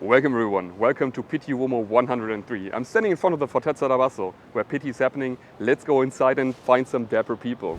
Welcome everyone, welcome to Pitti Uomo 103. I'm standing in front of the Fortezza da Basso, where Pitti is happening. Let's go inside and find some dapper people.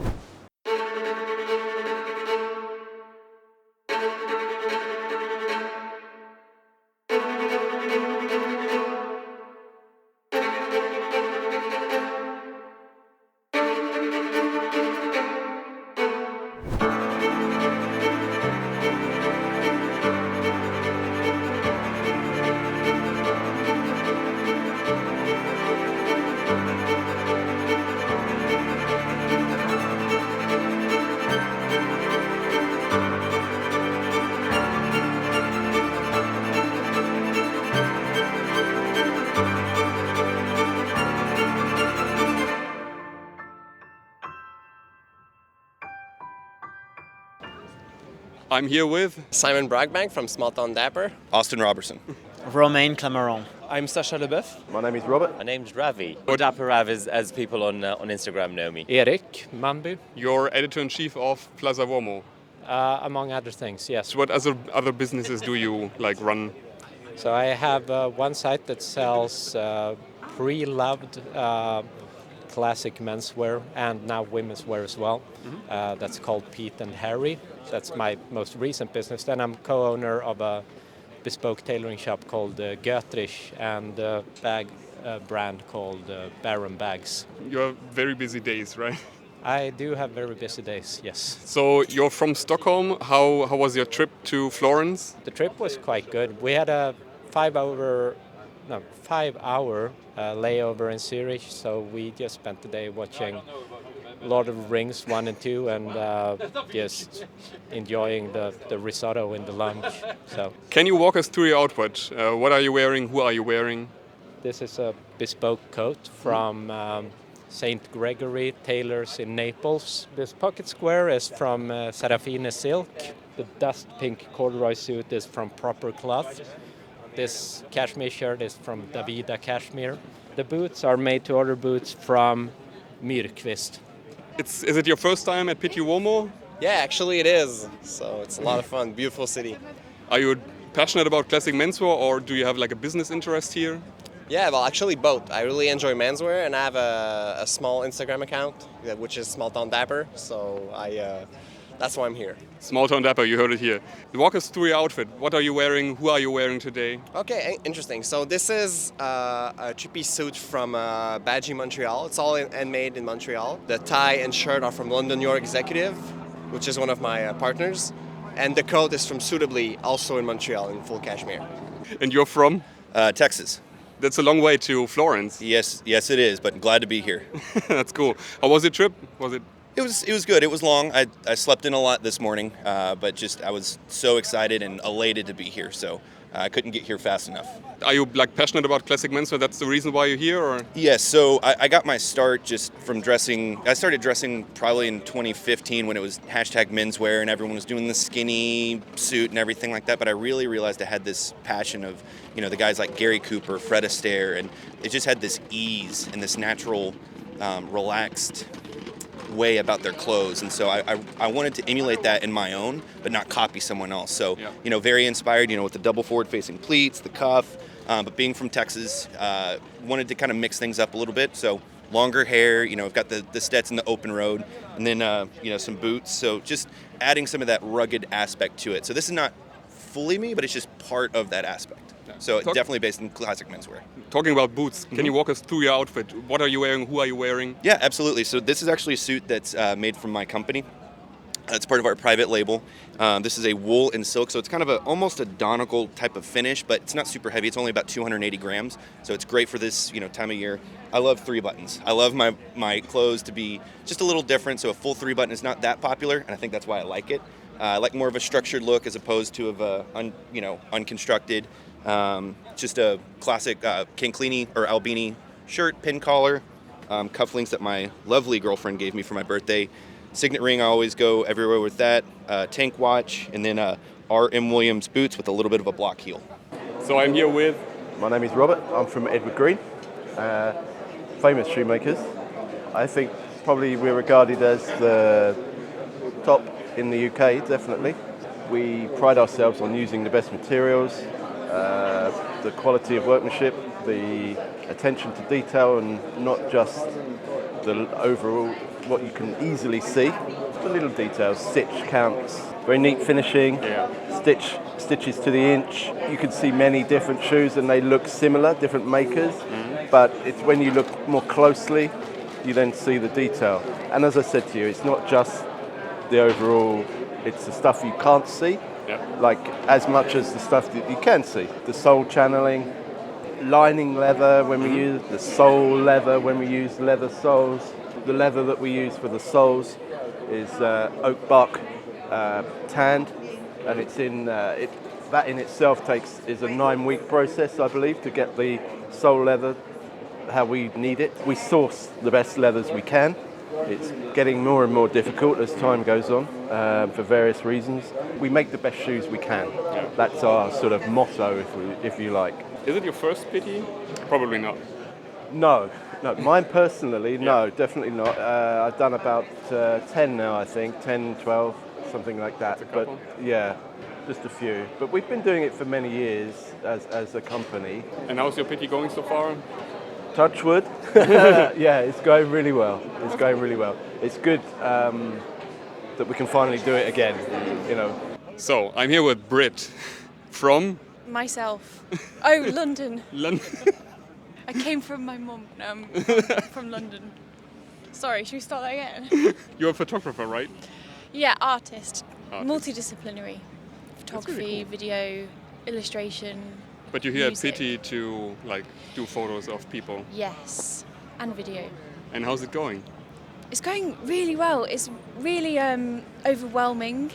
I'm here with Simon Bragbank from Small Town Dapper. Austin Robertson. Romain Clamaron. I'm Sacha Leboeuf. My name is Robert. My name's Ravi. Or Dapper Rav as people on Instagram know me. Erik Manby. your editor-in-chief of Plaza Uomo. Among other things, yes. So what other businesses do you run? So I have one site that sells pre-loved classic menswear and now women's wear as well. That's called Pete and Harry. That's my most recent business. Then I'm co-owner of a bespoke tailoring shop called Götrich and a bag brand called Baron Bags. You have very busy days, right? I do have very busy days, yes. So you're from Stockholm. How was your trip to Florence? The trip was quite good. We had a 5 hour layover in Zurich, so we just spent the day watching Lord of the Rings 1 and 2 and just enjoying the risotto in the lunch. So Can you walk us through your outfit? What are you wearing? Who are you wearing? this is a bespoke coat from St. Gregory Tailors in Naples. This pocket square is from Serafine Silk. The dust pink corduroy suit is from Proper Cloth. This cashmere shirt is from Davida Cashmere. The boots are made-to-order boots from Myrkvist. Is it your first time at Pitti Uomo? Yeah, actually it is. So it's a lot of fun. Beautiful city. Are you passionate about classic menswear, or do you have a business interest here? Yeah, well, actually both. I really enjoy menswear, and I have a small Instagram account, which is Small Town Dapper. So that's why I'm here. Small Town Dapper, you heard it here. Walk us through your outfit. What are you wearing? Who are you wearing today? Okay, interesting. So this is a three-piece suit from Badgie, Montreal. It's all handmade in Montreal. The tie and shirt are from London York Executive, which is one of my partners. And the coat is from Suitably, also in Montreal, in full cashmere. And you're from? Texas. That's a long way to Florence. Yes, it is, but glad to be here. That's cool. How was your trip? It was good. It was long. I slept in a lot this morning, but I was so excited and elated to be here, so I couldn't get here fast enough. Are you passionate about classic menswear? That's the reason why you're here, or? Yes, so I got my start just from dressing. I started dressing probably in 2015 when it was #menswear and everyone was doing the skinny suit and everything like that, but I really realized I had this passion of, the guys like Gary Cooper, Fred Astaire, and it just had this ease and this natural, relaxed way about their clothes, and so I wanted to emulate that in my own, but not copy someone else. So, very inspired, with the double forward-facing pleats, the cuff, but being from Texas, wanted to kind of mix things up a little bit. So longer hair, I've got the Stetson, the open road, and then, some boots. So just adding some of that rugged aspect to it. So this is not fully me, but it's just part of that aspect. So definitely based in classic menswear. Talking about boots, can you walk us through your outfit? What are you wearing? Who are you wearing? Yeah, absolutely. So this is actually a suit that's made from my company. It's part of our private label. This is a wool and silk, so it's kind of almost a Donegal type of finish, but it's not super heavy. It's only about 280 grams, so it's great for this time of year. I love 3 buttons. I love my clothes to be just a little different, so a full 3 button is not that popular, and I think that's why I like it. I like more of a structured look as opposed to unconstructed. Just a classic Canclini or Albini shirt, pin collar, cufflinks that my lovely girlfriend gave me for my birthday. Signet ring, I always go everywhere with that. Tank watch, and then R.M. Williams boots with a little bit of a block heel. So I'm here with? My name is Robert. I'm from Edward Green, famous shoemakers. I think probably we're regarded as the top in the UK, definitely. We pride ourselves on using the best materials, the quality of workmanship, the attention to detail, and not just the overall, what you can easily see, the little details, stitch counts, very neat finishing, stitches to the inch. You can see many different shoes and they look similar, different makers, but it's when you look more closely, you then see the detail. And as I said to you, it's not just the overall, it's the stuff you can't see, like as much as the stuff that you can see. The sole channeling, lining leather when we use the sole leather, when we use leather soles. The leather that we use for the soles is oak bark tanned, and it's in that in itself is a 9-week process, I believe, to get the sole leather how we need it. We source the best leathers we can. It's getting more and more difficult as time goes on for various reasons. We make the best shoes we can. That's our sort of motto, if you like. Is it your first Pitti? Probably not. No, mine personally, no, definitely not. I've done about 10 now, I think, 10, 12, something like that. But yeah, just a few. But we've been doing it for many years as a company. And how's your Pitti going so far? Touch wood. Yeah, it's going really well. It's going really well. It's good that we can finally do it again, you know. So, I'm here with Britt from... Myself. Oh, London. London. I came from my mum. No, I'm from London. Sorry, should we start that again? You're a photographer, right? Yeah, artist. Multidisciplinary. Photography, really cool. Video, illustration. But you're here music. at Pitti to do photos of people. Yes, and video. And how's it going? It's going really well. It's really overwhelming.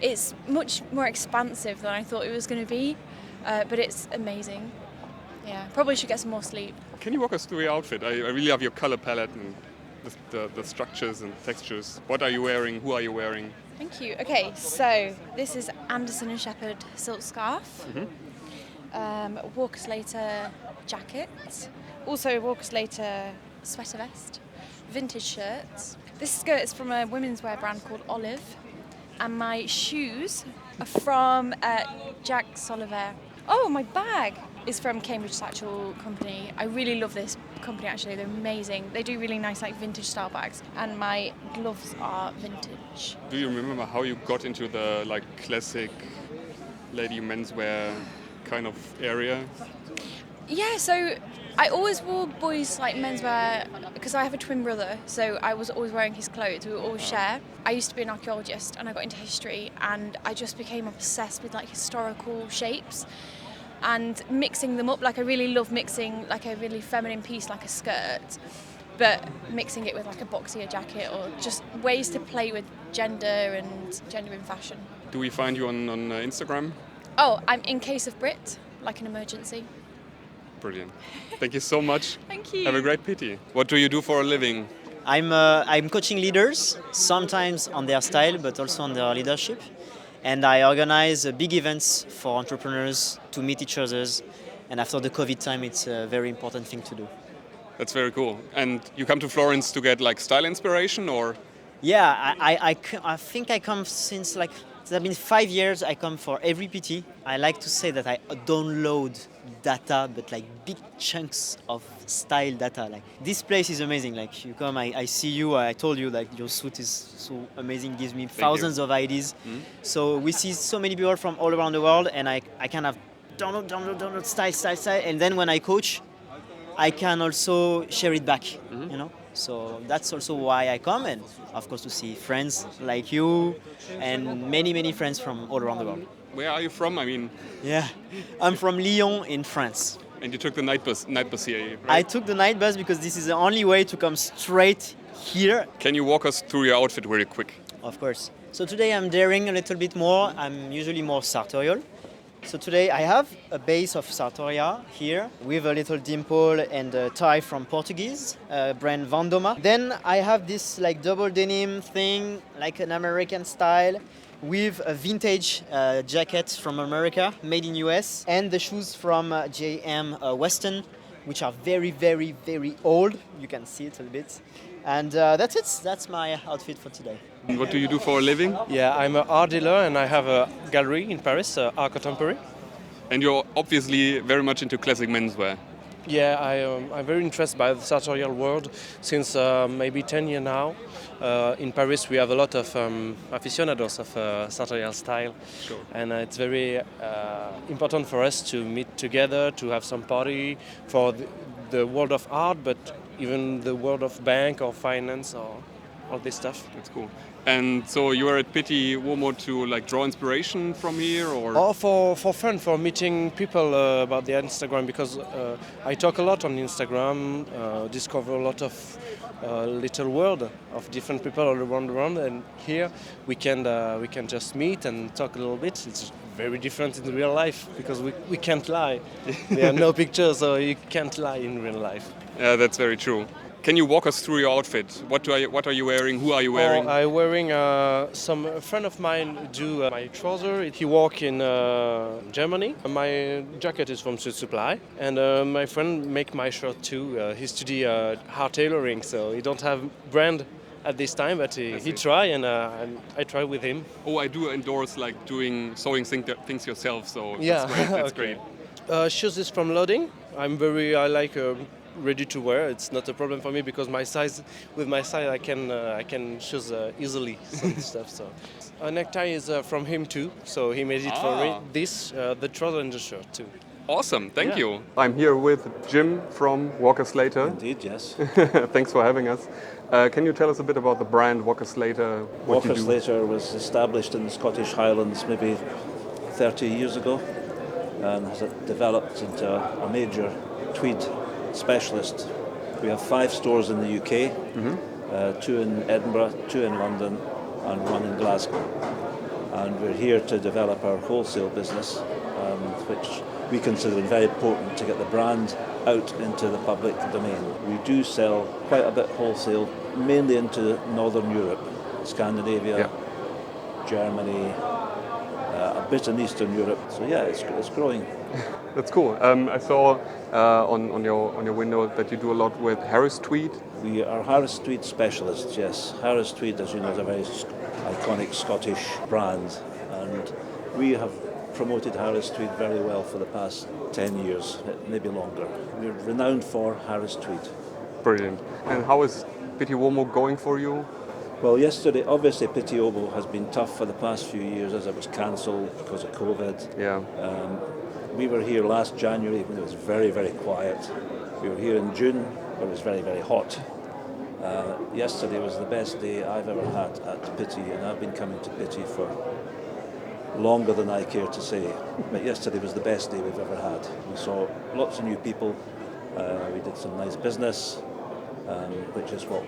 It's much more expansive than I thought it was going to be, but it's amazing. Yeah, probably should get some more sleep. Can you walk us through your outfit? I really love your color palette and the structures and textures. What are you wearing? Who are you wearing? Thank you. Okay, so this is Anderson & Shepherd silk scarf. Walker Slater jacket. Also Walker Slater sweater vest. Vintage shirts. This skirt is from a women's wear brand called Olive. And my shoes are from Jacques Soliver. Oh, my bag is from Cambridge Satchel Company. I really love this company, actually. They're amazing. They do really nice, vintage style bags. And my gloves are vintage. Do you remember how you got into the classic lady menswear kind of area? Yeah, so I always wore boys menswear because I have a twin brother, so I was always wearing his clothes. We would always share. I used to be an archaeologist and I got into history and I just became obsessed with historical shapes and mixing them up. I really love mixing a really feminine piece like a skirt, but mixing it with a boxier jacket or just ways to play with gender and gender in fashion. Do we find you on Instagram? Oh, I'm in case of Brit, like an emergency. Brilliant. Thank you so much. Thank you. Have a great Pitti. What do you do for a living? I'm coaching leaders, sometimes on their style, but also on their leadership. And I organize big events for entrepreneurs to meet each other. And after the COVID time, it's a very important thing to do. That's very cool. And you come to Florence to get style inspiration, or? Yeah, I think I come since it's been 5 years. I come for every PT. I like to say that I download data, but big chunks of style data. This place is amazing. You come, I see you. I told you your suit is so amazing. Gives me thousands of ideas. Mm-hmm. So we see so many people from all around the world, and I kind of download style. And then when I coach, I can also share it back. Mm-hmm. You know. So that's also why I come, and of course to see friends like you and many friends from all around the world. Where are you from? Yeah, I'm from Lyon in France. And you took the night bus here, right? I took the night bus because this is the only way to come straight here. Can you walk us through your outfit really quick? Of course. So today I'm daring a little bit more. I'm usually more sartorial. So today I have a base of sartoria here with a little dimple and a tie from Portuguese brand Vandoma. Then I have this double denim thing, an American style, with a vintage jacket from America, made in US, and the shoes from J.M. Weston, which are very, very, very old. You can see it a bit. And that's it. That's my outfit for today. What do you do for a living? Yeah, I'm an art dealer and I have a gallery in Paris, Art Contemporary. And you're obviously very much into classic menswear. Yeah, I'm very interested by the sartorial world since maybe 10 years now. In Paris, we have a lot of aficionados of sartorial style, Sure. and it's very important for us to meet together, to have some party for the world of art, but even the world of bank or finance or all this stuff. That's cool. And so you are at Pitti Uomo to like draw inspiration from here, or? Or for fun, for meeting people about the Instagram, because I talk a lot on Instagram, discover a lot of little world of different people all around the world, and here we can just meet and talk a little bit. It's very different in real life because we can't lie. There are no pictures, so you can't lie in real life. Yeah, that's very true. Can you walk us through your outfit? What are you wearing? Who are you wearing? I'm wearing a friend of mine do my trouser. He work in Germany. My jacket is from Sud Supply, and my friend make my shirt too. He study art tailoring, so he don't have brand at this time, but he try, and I try with him. Oh, I do endorse like doing sewing things yourself. So Yeah, that's great. That's okay. great. Shoes is from Loading. I like ready to wear. It's not a problem for me because with my size, I can choose easily some stuff. So, a necktie is from him too. So he made it for me. This, the trouser and the shirt too. Awesome, thank Yeah. you. I'm here with Jim from Walker Slater. Indeed, yes. Thanks for having us. Can you tell us a bit about the brand Walker Slater? What Walker you do? Slater was established in the Scottish Highlands maybe 30 years ago and has developed into a major tweed specialist. We have 5 stores in the UK, 2 in Edinburgh, 2 in London and 1 in Glasgow. And we're here to develop our wholesale business, which we consider very important to get the brand out into the public domain. We do sell quite a bit wholesale, mainly into Northern Europe, Scandinavia, Germany, a bit in Eastern Europe. So yeah, it's growing. That's cool. I saw on your window that you do a lot with Harris tweed. We are Harris Tweed specialists, yes. Harris Tweed, as you know, is a very iconic Scottish brand, and we have promoted Harris Tweed very well for the past 10 years, maybe longer. We're renowned for Harris Tweed. Brilliant. And how is Pitti Uomo going for you? Well, yesterday, obviously, Pitti Uomo has been tough for the past few years as it was cancelled because of COVID. Yeah. We were here last January when it was very, very quiet. We were here in June when it was very, very hot. Yesterday was the best day I've ever had at Pitti, and I've been coming to Pitti for longer than I care to say. But yesterday was the best day we've ever had. We saw lots of new people. We did some nice business, which is what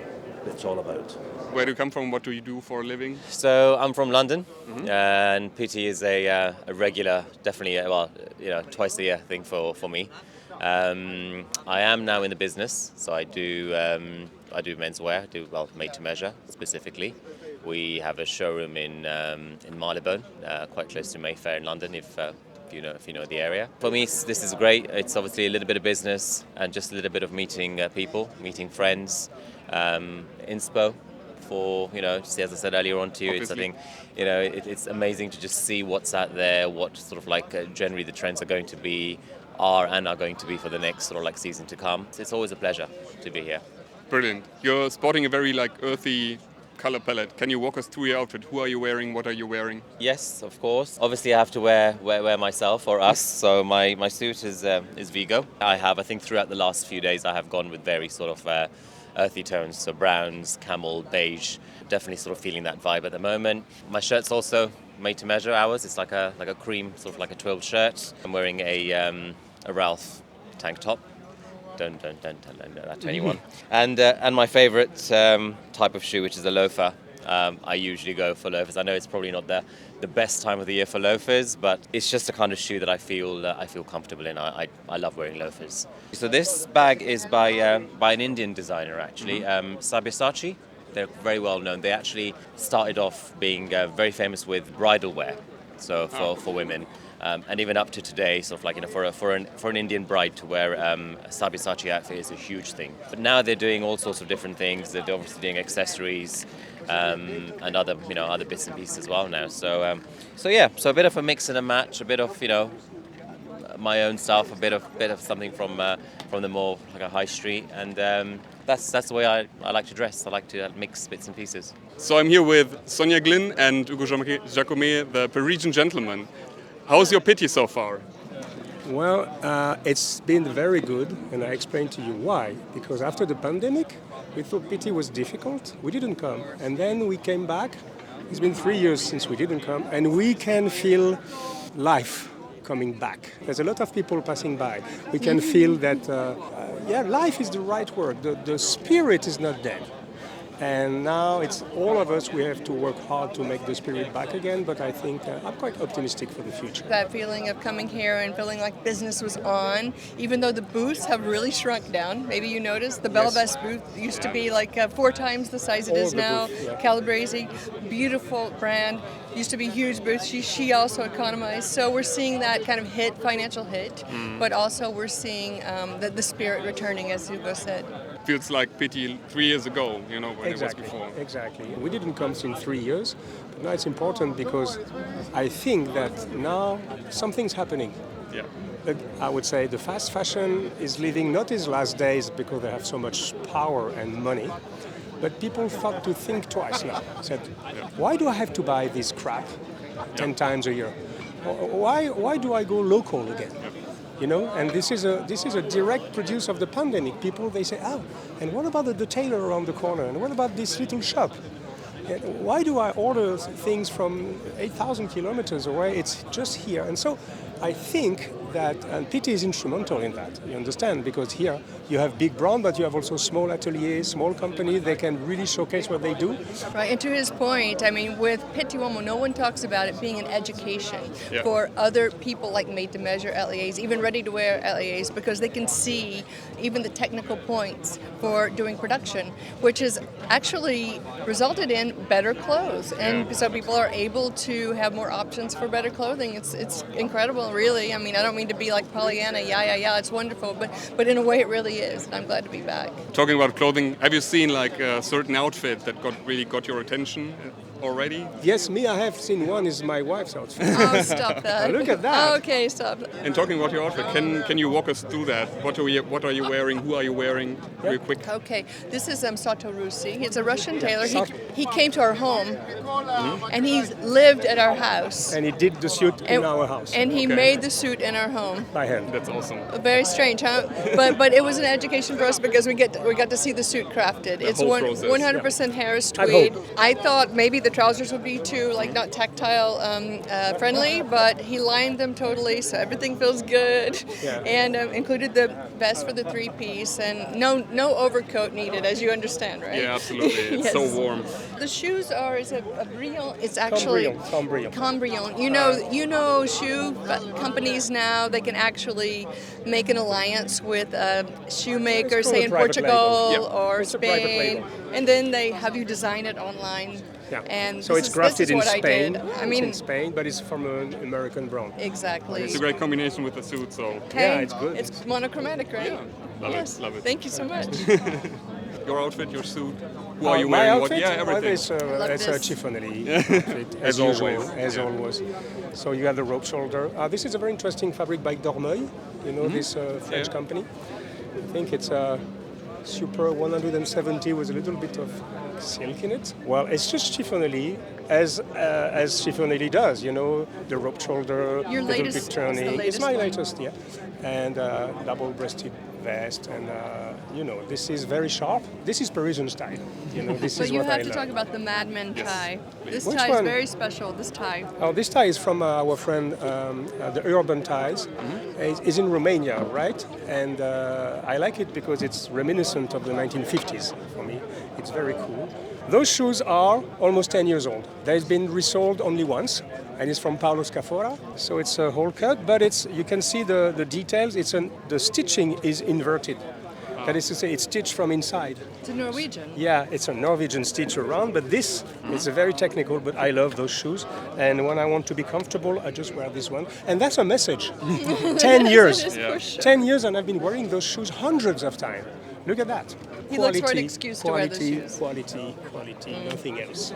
it's all about. Where do you come from? What do you do for a living? So I'm from London, and Pitti is a regular, definitely, twice a year thing for me. I am now in the business, so I do menswear, made to measure specifically. We have a showroom in Marylebone, quite close to Mayfair in London, if you know the area. For me, this is great. It's obviously a little bit of business and just a little bit of meeting people, meeting friends, inspo. For as I said earlier on to you, it's, I think it's amazing to just see what's out there, what sort of like generally the trends are going to be, are going to be for the next sort of like season to come. It's always a pleasure to be here. Brilliant. You're sporting a very like earthy color palette. Can you walk us through your outfit? Who are you wearing? What are you wearing? Yes, of course. Obviously, I have to wear myself or us. So my suit is Vigo. I think throughout the last few days I have gone with very sort of earthy tones, so browns, camel, beige. Definitely sort of feeling that vibe at the moment. My shirt's also made to measure. Ours. It's like a cream, sort of like a twilled shirt. I'm wearing a Ralph tank top. Don't tell that to anyone. And my favourite type of shoe, which is a loafer. I usually go for loafers. I know it's probably not the best time of the year for loafers, but it's just a kind of shoe that I feel comfortable in. I love wearing loafers. So this bag is by an Indian designer actually, Sabyasachi. They're very well known. They actually started off being very famous with bridal wear, so for women. And even up to today, sort of like for an Indian bride to wear a Sabyasachi outfit is a huge thing. But now they're doing all sorts of different things. They're obviously doing accessories and other bits and pieces as well now. So a bit of a mix and a match, a bit of my own stuff, a bit of something from the more like a high street, and that's the way I like to dress. I like to mix bits and pieces. So I'm here with Sonia Glynn and Hugo Jacomet, the Parisian gentlemen. How's your Pitti so far? Well, it's been very good, and I explain to you why. Because after the pandemic, we thought Pitti was difficult. We didn't come, and then we came back. It's been 3 years since we didn't come, and we can feel life coming back. There's a lot of people passing by. We can feel that, life is the right word. The spirit is not dead. And now it's all of us, we have to work hard to make the spirit back again, but I think I'm quite optimistic for the future. That feeling of coming here and feeling like business was on, even though the booths have really shrunk down. Maybe you noticed the Bella Best booth used to be like 4 times the size it is now. Calabrese, beautiful brand, used to be huge booth. She also economized. So we're seeing that kind of financial hit, but also we're seeing the spirit returning, as Hugo said. Feels like Pitti 3 years ago, when it was before. Exactly. We didn't come since 3 years, but now it's important because I think that now something's happening. Yeah. I would say the fast fashion is living not its last days because they have so much power and money, but people start to think twice now. Said, why do I have to buy this crap 10 times a year? Why do I go local again? And this is a direct produce of the pandemic. People, they say, and what about the tailor around the corner? And what about this little shop? Why do I order things from 8,000 kilometers away? It's just here. And so I think that, and Pitti is instrumental in that, you understand, because here you have big brand, but you have also small ateliers, small companies, they can really showcase what they do. Right, and to his point, I mean, with Pitti Uomo, no one talks about it being an education for other people like made-to-measure LEAs, even ready-to-wear LEAs, because they can see even the technical points for doing production, which has actually resulted in better clothes. And so people are able to have more options for better clothing. It's incredible, really. I mean, I don't mean to be like Pollyanna, it's wonderful, but in a way it really is, and I'm glad to be back. Talking about clothing, have you seen like a certain outfit that really got your attention already? Yes, I have seen one, is my wife's outfit. Oh, stop that. Look at that. Oh, okay, stop that. And talking about your outfit, can you walk us through that? What are you wearing? Who are you wearing? Real quick. Okay, this is Sato Russi. He's a Russian tailor. He came to our home, and he lived at our house. And he did the suit in our house. And he made the suit in our home. By hand. That's awesome. Very strange, huh? But it was an education for us because we got to see the suit crafted. It's 100% Harris tweed. I thought maybe the trousers would be too not tactile friendly, but he lined them totally, so everything feels good. And included the vest for the 3-piece, and no overcoat needed, as you understand, right? Yeah, absolutely. It's so warm. The shoes is a Brion. It's actually Cambrion. You know, shoe companies now, they can actually make an alliance with shoemakers, say in Portugal or Spain, and then they have you design it online. Yeah. And so it's crafted in Spain. It's in Spain, but it's from an American brand. Exactly. It's a great combination with the suit, so. Hey, it's good. It's monochromatic, right? Yeah, love it. Thank you so much. Your outfit, your suit. Who are you wearing? My outfit? Everything. It's a chiffonelli outfit, as always. So you have the rope shoulder. This is a very interesting fabric by Dormeuil. This French company. I think it's Super 170 with a little bit of silk in it. Well, it's just chiffonelli, as chiffonelli does. The rope shoulder, Your little latest, bit turning. It's my one. latest, and double-breasted vest, and this is very sharp. This is Parisian style. This but is you what I have to love. talk about the Madman tie. This Which tie one? is very special. This tie. Oh, this tie is from our friend, the Urban Ties. It's in Romania, right? And I like it because it's reminiscent of the 1950s for me. It's very cool. Those shoes are almost 10 years old. They've been resold only once, and it's from Paolo Scafora. So it's a whole cut, but you can see the details. The stitching is inverted. That is to say, it's stitched from inside. It's a Norwegian. Yeah, it's a Norwegian stitch around, but this is very technical, but I love those shoes. And when I want to be comfortable, I just wear this one. And that's a message. 10 years. 10 years, and I've been wearing those shoes hundreds of times. Look at that. He looks for an excuse to wear those shoes. Quality, nothing else.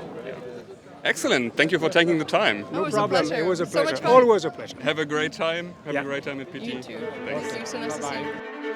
Excellent. Thank you for taking the time. Oh, it was problem. a pleasure. It was a So much pleasure. fun. Always a pleasure. Have a great time. Have Yeah. a great time at Pitti. You too. Thank you. So nice to see you.